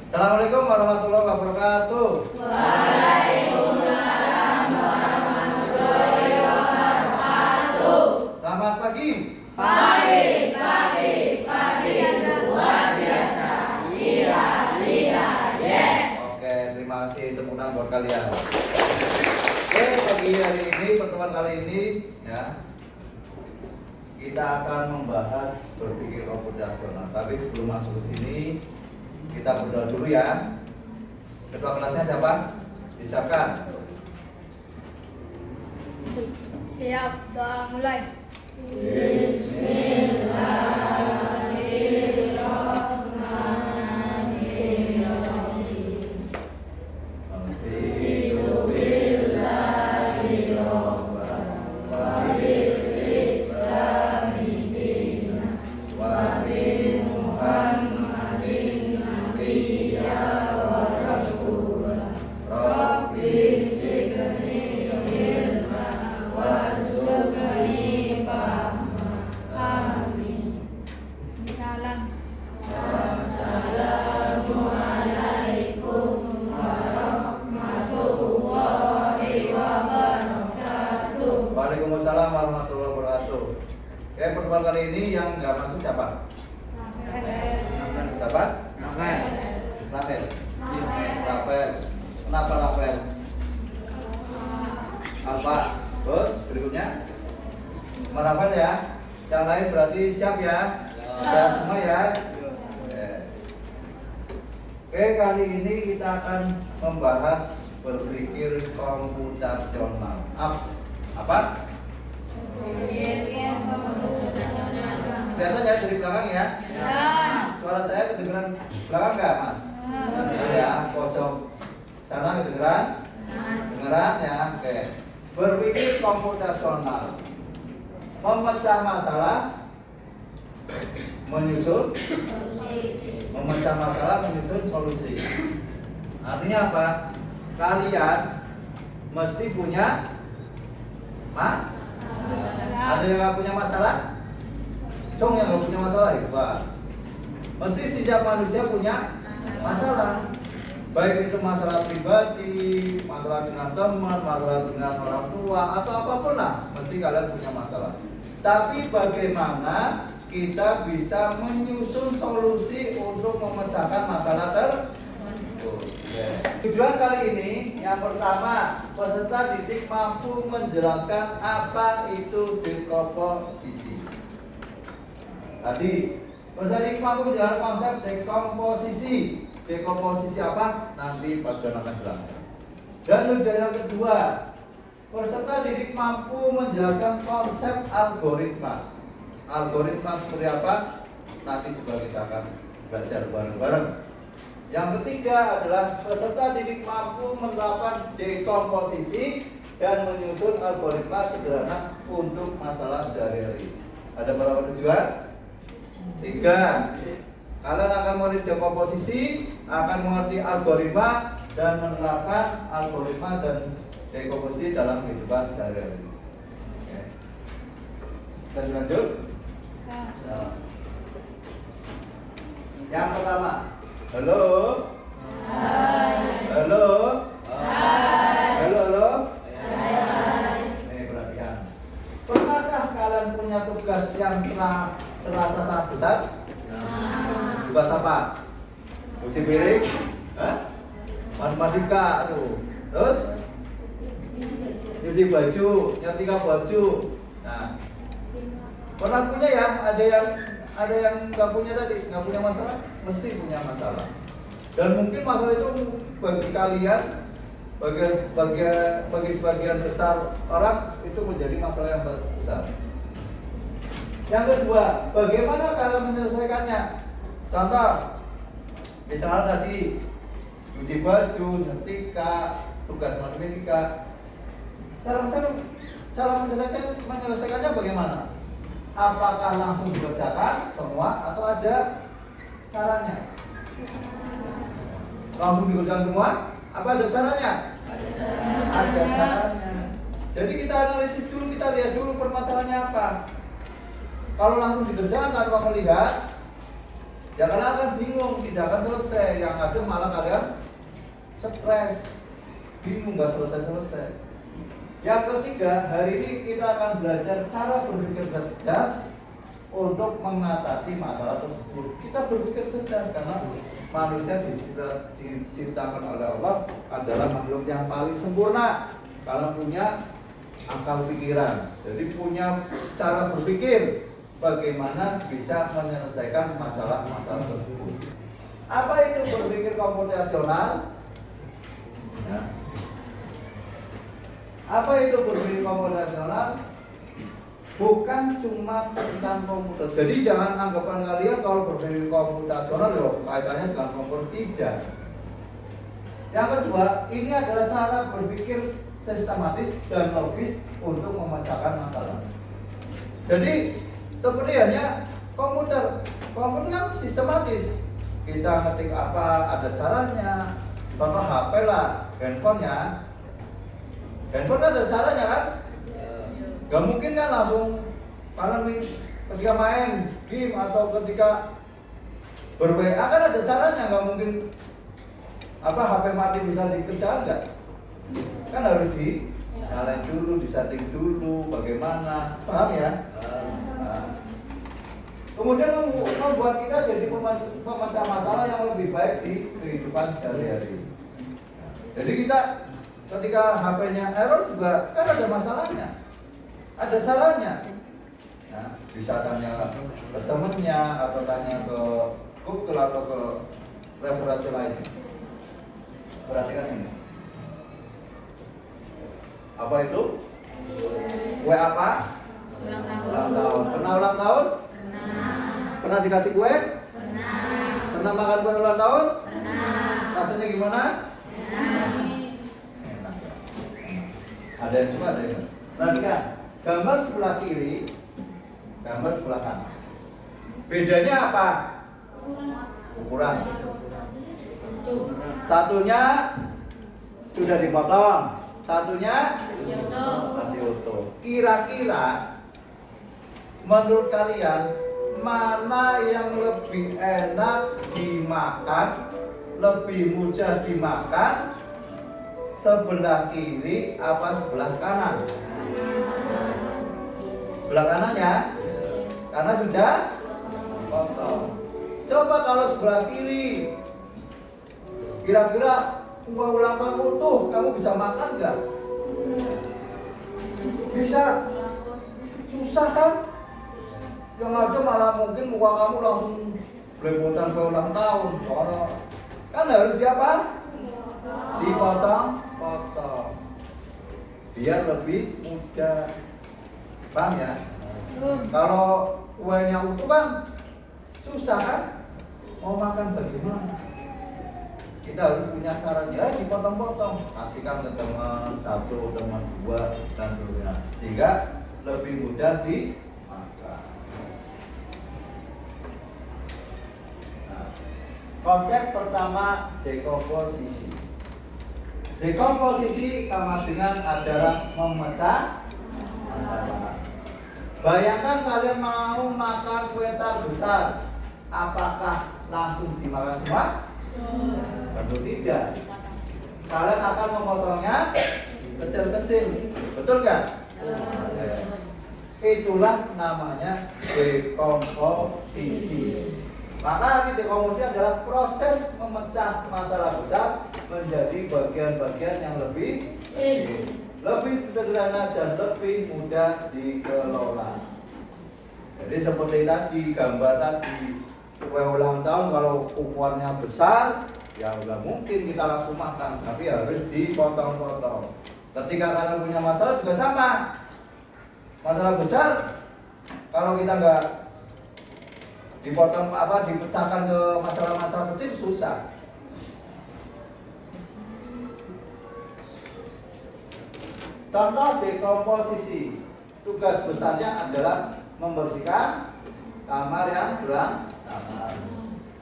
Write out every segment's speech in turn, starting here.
Assalamualaikum warahmatullahi wabarakatuh. Waalaikumsalam warahmatullahi wabarakatuh. Selamat pagi. Pagi luar biasa. Lira, yes. Oke, terima kasih tepuk tangan buat kalian. Oke, pagi hari ini, pertemuan kali ini ya, kita akan membahas berpikir komputasional. Tapi sebelum masuk ke sini, kita berdoa dulu ya. Ketua kelasnya siapa? Disiapkan. Siap, doa mulai. Salam. Assalamualaikum warahmatullahi wabarakatuh. Waalaikumsalam warahmatullahi wabarakatuh. Oke, pertemuan kali ini yang nggak masuk siapa? Siapa? Rafael. Rafael. Kenapa Rafael? Apa? Terus berikutnya? Rafael ya. Yang lain berarti siap ya? Sudah semua ya? Oke, kali ini kita akan membahas berpikir komputasional. Apa? Kelihatan ya dari belakang ya? Suara saya kedengeran belakang nggak, Mas? Ya, pojok sana kedengeran? Kedengeran ya? Oke. Berpikir komputasional, memecah masalah, menyusun solusi. Artinya apa? Kalian mesti punya ada yang nggak punya masalah? Yang nggak punya masalah itu Pak. Mesti setiap manusia punya masalah. Baik itu masalah pribadi, masalah dengan teman, masalah dengan orang tua, atau apapun lah, mesti kalian punya masalah. Tapi bagaimana kita bisa menyusun solusi untuk memecahkan masalah tersebut? Tujuan kali ini yang pertama, peserta didik mampu menjelaskan apa itu dekomposisi. Tadi peserta didik mampu menjelaskan konsep dekomposisi. Dekomposisi apa? Nanti Pak Jon akan jelaskan. Dan tujuan yang kedua, peserta didik mampu menjelaskan konsep algoritma. Algoritma seperti apa? Nanti juga kita akan belajar bareng-bareng. Yang ketiga adalah peserta didik mampu melakukan dekomposisi dan menyusun algoritma sederhana untuk masalah sehari-hari. Ada berapa tujuan? 3. Kalian akan mengerti dekomposisi, akan mengerti algoritma, dan menerapkan algoritma dan dekomposisi dalam kehidupan sehari-hari. Oke. Kita lanjut. Nah. Yang pertama, halo. Halo. Halo. Nih perhatian. Pernahkah kalian punya tugas yang telah terasa sangat besar? Tugas apa? Cuci piring? Matematika, terus cuci baju, nyetrika baju. Nah, pernah punya ya? Ada yang nggak punya tadi, nggak punya masalah, mesti punya masalah. Dan mungkin masalah itu bagi kalian, bagi sebagian besar orang itu menjadi masalah yang besar. Yang kedua, bagaimana kalian menyelesaikannya? Contoh, misalnya tadi cuci baju, nyetrika, tugas matematika. Cara menyelesaikannya bagaimana? Apakah langsung dikerjakan semua atau ada caranya? Langsung dikerjakan semua? Apa ada caranya? Ada caranya. Jadi kita analisis dulu, kita lihat dulu permasalahannya apa. Kalau langsung dikerjakan tanpa melihat, Ya karena akan bingung, tidak akan selesai. Yang ada malah kalian stres, bingung nggak selesai-selesai. Yang ketiga, hari ini kita akan belajar cara berpikir cerdas untuk mengatasi masalah tersebut. Kita berpikir cerdas karena manusia diciptakan oleh Allah adalah makhluk yang paling sempurna karena punya akal pikiran. Jadi punya cara berpikir bagaimana bisa menyelesaikan masalah-masalah tersebut. Apa itu berpikir komputasional? Ya. Apa itu berpikir komputasional? Bukan cuma tentang komputer. Jadi jangan anggapan kalian kalau berpikir komputasional ya kaitannya dengan komputer, tidak. Yang kedua, ini adalah cara berpikir sistematis dan logis untuk memecahkan masalah. Jadi seperti hanya komputer kan sistematis. Kita ngetik apa ada caranya. Contoh HP lah, handphone kan ada caranya kan? Gak mungkin kan langsung kalian ketika main game atau ketika ber-WA kan ada caranya, gak mungkin HP mati bisa dikerjakan enggak? Kan harus dinyalain dulu, disetting dulu, bagaimana, paham ya? Kemudian membuat kita jadi pemecah masalah yang lebih baik di kehidupan sehari-hari. Jadi kita ketika HP-nya error juga kan ada masalahnya. Ada caranya. Nah, bisa tanya ke temennya atau tanya ke Google atau ke referensi lainnya. Perhatikan ini. Apa itu? Kue apa? Ulang tahun. Pernah ulang tahun? Pernah dikasih kue? Pernah makan kue ulang tahun? Rasanya gimana? Enak. Ada yang suka, ada yang. Perhatikan. Gambar sebelah kiri, gambar sebelah kanan. Bedanya apa? Ukuran. Satunya sudah dipotong, satunya masih utuh. Kira-kira menurut kalian mana yang lebih enak dimakan, lebih mudah dimakan? Sebelah kiri apa sebelah kanan? Sebelah kanan ya, karena sudah potong. Coba kalau sebelah kiri, kira-kira kue ulang tahun utuh, kamu bisa makan nggak? Bisa. Susah kan? Yang ada malah mungkin muka kamu langsung belepotan kue ulang tahun. Soalnya kan harus siapa? Dipotong-potong biar lebih mudah. Paham ya? Kalau kuenya utuh kan susah kan? Mau makan bagaimana? Kita harus punya caranya, dipotong-potong, kasihkan ke teman satu, teman dua, dan seterusnya, sehingga lebih mudah dimakan. Nah, konsep pertama dekomposisi. Dekomposisi sama dengan adalah memecah masalah. Bayangkan kalian mau makan kue tar besar, apakah langsung dimakan semua? Tentu tidak. Kalian akan memotongnya kecil-kecil, betul nggak? Itulah namanya dekomposisi. Maka dekomposisi adalah proses memecah masalah besar menjadi bagian-bagian yang lebih sederhana dan lebih mudah dikelola. Jadi seperti tadi gambar tadi, kue ulang tahun kalau ukurannya besar, ya udah mungkin kita langsung makan, tapi harus dipotong-potong. Ketika kalian punya masalah juga sama. Masalah besar, kalau kita nggak dipotong dipecahkan ke masalah-masalah kecil susah. Contoh dekomposisi, tugas besarnya adalah membersihkan kamar yang berantakan.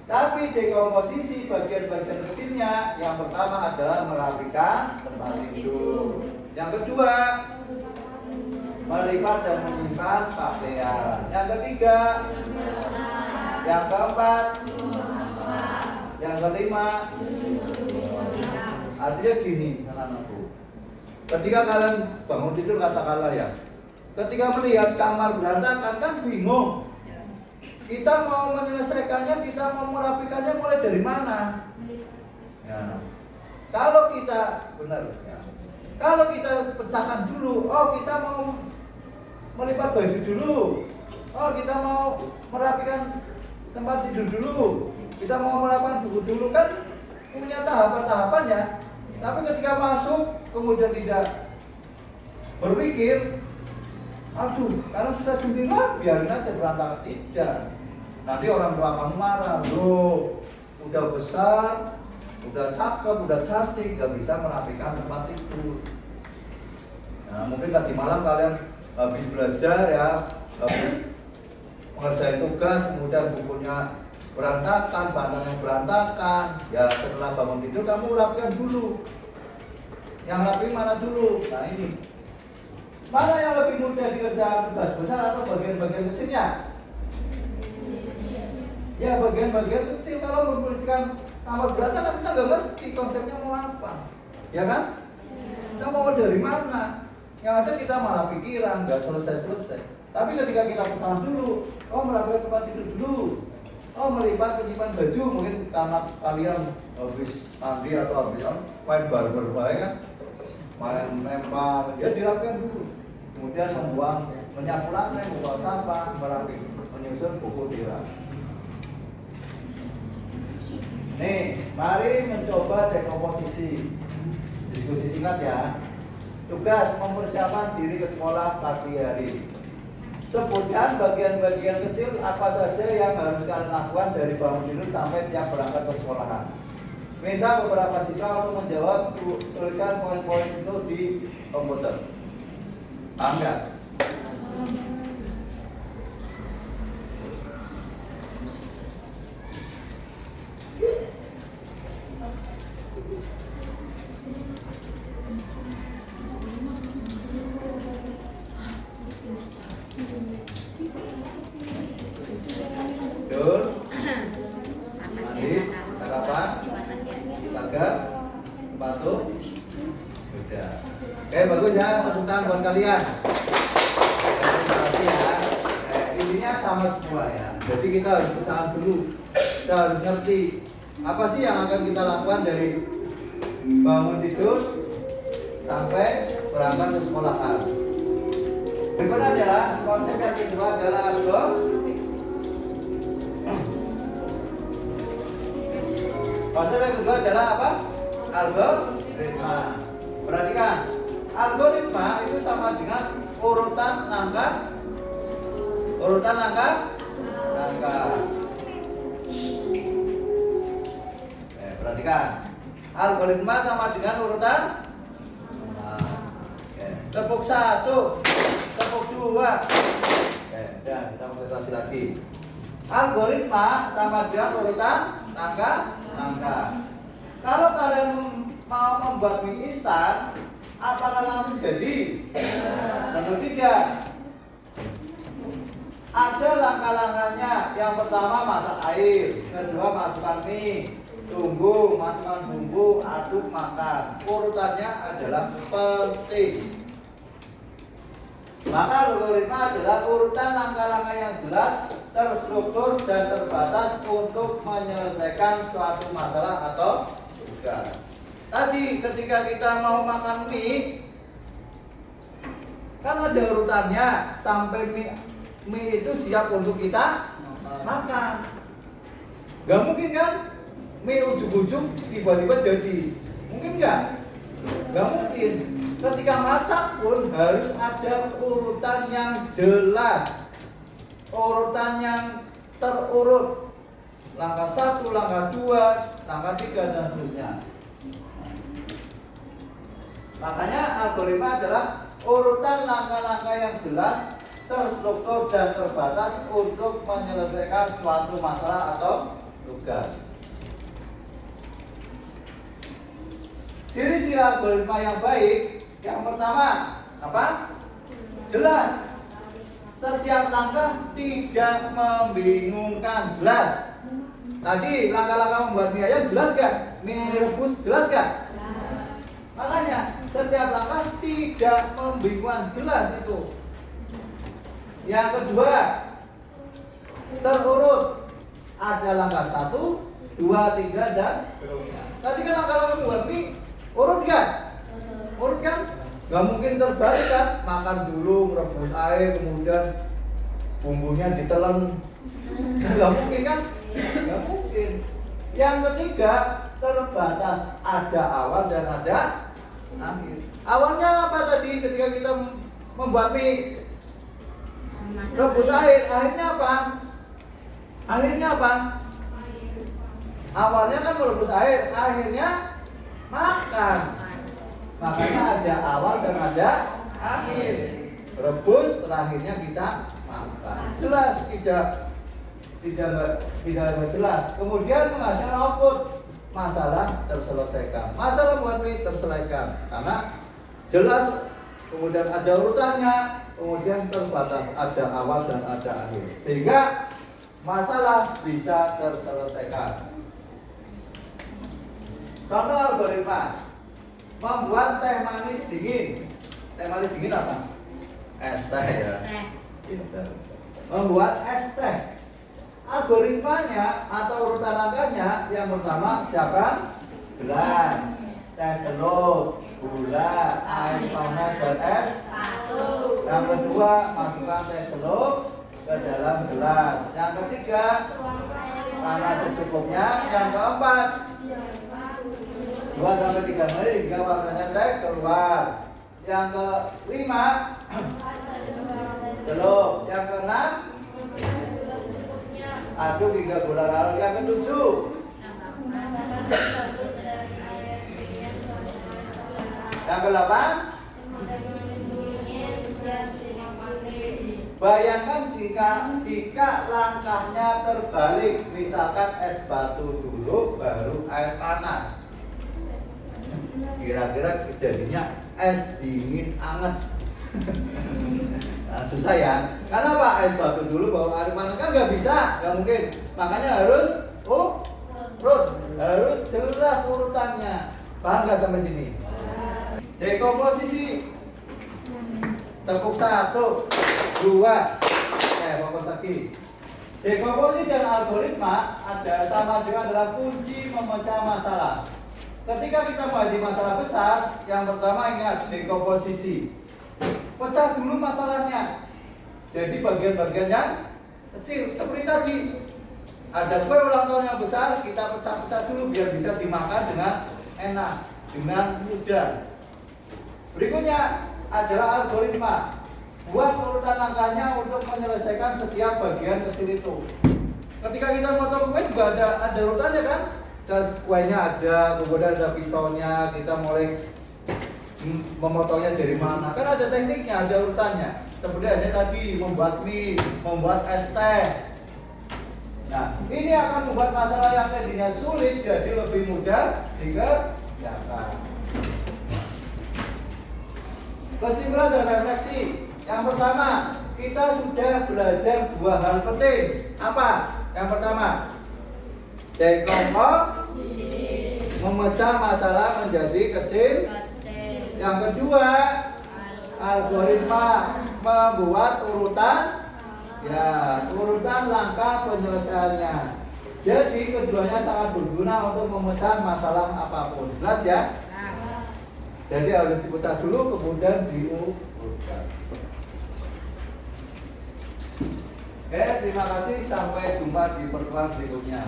Tapi dekomposisi bagian-bagian kecilnya, yang pertama adalah merapikan tempat tidur. Yang kedua, melipat dan menyimpan pakaian. Yang ketiga, yang keempat, Yang kelima, artinya gini, anak-anakku. Ketika kalian bangun tidur katakanlah ya, ketika melihat kamar berantakan kan bingung. Kita mau menyelesaikannya, kita mau merapikannya mulai dari mana? Ya. Kalau kita benar, ya. Kalau kita pecahkan dulu, oh kita mau melipat baju dulu, oh kita mau merapikan tempat tidur dulu, kita mau merapikan buku dulu, kan punya tahapan-tahapannya. Tapi ketika masuk kemudian tidak berpikir, aduh, karena sudah sembilan, biarin aja berantakan. Tidak. Nanti orang tua akan marah, loh, udah besar, udah cakep, udah cantik, gak bisa merapikan tempat tidur. Nah, mungkin tadi malam kalian habis belajar ya, habis mengerjain tugas, kemudian bukunya berantakan, pandangnya berantakan. Ya setelah bangun tidur kamu rapikan dulu. Yang rapi mana dulu? Nah ini. Mana yang lebih mudah dikerjakan, tugas besar atau bagian-bagian kecilnya? Ya bagian-bagian kecil. Kalau membersihkan kamar berantakan kita nggak ngerti konsepnya mau apa, ya kan? Kita mau dari mana? Yang ada kita malah pikiran, nggak selesai-selesai. Tapi ketika kita pesan dulu, oh merapikan tempat tidur dulu, oh melipat penyimpan baju, mungkin karena kalian habis mandi atau habis main barber kan, main lempar, ya dirapikan dulu. Kemudian membuang, menyapu lantai, membuang sampah, merapikan, menyusun buku tiram. Nih, mari mencoba dekomposisi. Diskusi singkat ya. Tugas mempersiapkan diri ke sekolah pagi hari. Sebutkan bagian-bagian kecil apa saja yang harus kalian lakukan dari bangun tidur sampai siap berangkat ke sekolahan. Minta beberapa siswa untuk menjawab, tuliskan poin-poin itu di komputer. Paham nggak? Tidur, mandi, sarapan, olahraga, sepatu, sudah. Oke, bagus ya, masukan buat kalian. Ya. Intinya sama semua ya. Jadi kita harus usaha dulu, kita harus ngerti apa sih yang akan kita lakukan dari bangun tidur sampai berangkat ke sekolahan. Berikutnya adalah konsep yang kedua adalah konsep yang kedua adalah apa? Algoritma. Perhatikan, algoritma itu sama dengan urutan langkah. Perhatikan, algoritma sama dengan urutan. Tepuk 1, tepuk 2. Dan kita mulai lagi. Algoritma sama dengan urutan langkah. Kalau kalian mau membuat mie instan, apakah langsung jadi? Tentu tidak. Ada langkah-langkahnya. Yang pertama masak air, kedua masukkan mie, tunggu, masukkan bumbu, aduk, makan. Urutannya adalah penting. Maka algoritma adalah urutan langkah-langkah yang jelas, terstruktur dan terbatas untuk menyelesaikan suatu masalah atau tugas. Tadi ketika kita mau makan mie, kan ada urutannya sampai mie itu siap untuk kita makan. Gak mungkin kan mie ujung-ujung tiba-tiba jadi, mungkin nggak? Gak mungkin. Ketika masak pun harus ada urutan yang jelas, urutan yang terurut. Langkah 1, langkah 2, langkah 3 dan seterusnya. Makanya algoritma adalah urutan langkah-langkah yang jelas, terstruktur dan terbatas untuk menyelesaikan suatu masalah atau tugas. Ciri-ciri algoritma yang baik, yang pertama apa? Jelas. Setiap langkah tidak membingungkan, jelas. Tadi langkah-langkah membuat mie ayam jelas gak? Mie rebus jelas gak? Makanya setiap langkah tidak membingungkan, jelas itu. Yang kedua, terurut. Ada langkah 1, 2, 3 dan seterusnya. Tadi kan langkah-langkah membuat mie urut kan? Urut kan? Gak mungkin terbalik kan? Makan dulu, merebus air, kemudian bumbunya ditelan. Gak mungkin kan? Gak mungkin. Yang ketiga, terbatas, ada awal dan ada akhir. Awalnya apa tadi ketika kita membuat mie? Rebus air. Akhirnya apa? Akhirnya apa? Awalnya kan merebus air, akhirnya makan. Makanya ada awal dan ada akhir. Rebus, terakhirnya kita makan. Jelas tidak jelas. Kemudian menghasilkan output, masalah terselesaikan. Masalah buat mie terselesaikan karena jelas. Kemudian ada urutannya, kemudian terbatas, ada awal dan ada akhir, sehingga masalah bisa terselesaikan. Contoh algoritma membuat teh manis dingin. Teh manis dingin apa? Es teh ya. Membuat es teh. Algoritmanya atau urutan langkahnya, yang pertama siapkan gelas, teh celup, gula, air panas dan es batu. Yang kedua, masukkan teh celup ke dalam gelas. Yang ketiga, panas secukupnya. Yang keempat, 2 sampai 3 menit hingga warnanya teh keluar. Yang kelima, celup. Yang keenam, aduk hingga gula larut. Yang ketujuh, yang ke-8, bayangkan jika langkahnya terbalik, misalkan es batu dulu baru air panas. Kira-kira jadinya es dingin anget. Nah, susah ya. Karena apa? Es batu dulu baru air panas kan nggak bisa, nggak mungkin. Makanya harus urut, harus jelas urutannya. Paham nggak sampai sini? Dekomposisi. Tepuk 1, 2. Fokus lagi. Dekomposisi dan algoritma sama dengan adalah kunci memecah masalah. Ketika kita menghadapi masalah besar, yang pertama ingat dekomposisi. Pecah dulu masalahnya. Jadi bagian-bagian yang kecil. Seperti tadi, ada kue ulang tahun yang besar, kita pecah-pecah dulu biar bisa dimakan dengan enak, dengan mudah. Berikutnya adalah algoritma. Buat urutan langkahnya untuk menyelesaikan setiap bagian kecil itu. Ketika kita motong kue juga ada urutannya kan? Dan kuenya ada, kemudian ada pisaunya, kita mulai memotongnya dari mana. Kan ada tekniknya, ada urutannya. Seperti aja tadi membuat mie, membuat es teh. Nah, ini akan membuat masalah yang tadinya sulit jadi lebih mudah dikerjakan. Kesimpulan dan refleksi. Yang pertama, kita sudah belajar 2 hal penting. Apa? Yang pertama, dekomposisi, memecah masalah menjadi kecil. Yang kedua, algoritma, membuat urutan, urutan langkah penyelesaiannya. Jadi keduanya sangat berguna untuk memecah masalah apapun. Jelas ya? Jadi harus dipecah dulu, kemudian diurutkan. Oke, terima kasih. Sampai jumpa di pertemuan berikutnya.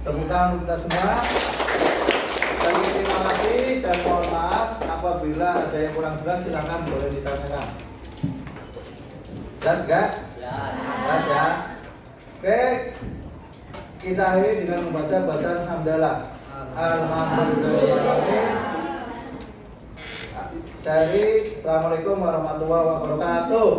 Tepuk tangan untuk kita semua. Terima kasih dan mohon maaf apabila ada yang kurang jelas, silakan boleh ditanyakan. Jelas gak? Jelas ya. Oke, kita akhiri dengan membaca bacaan hamdalah. Alhamdulillah. Dari Assalamualaikum warahmatullahi wabarakatuh.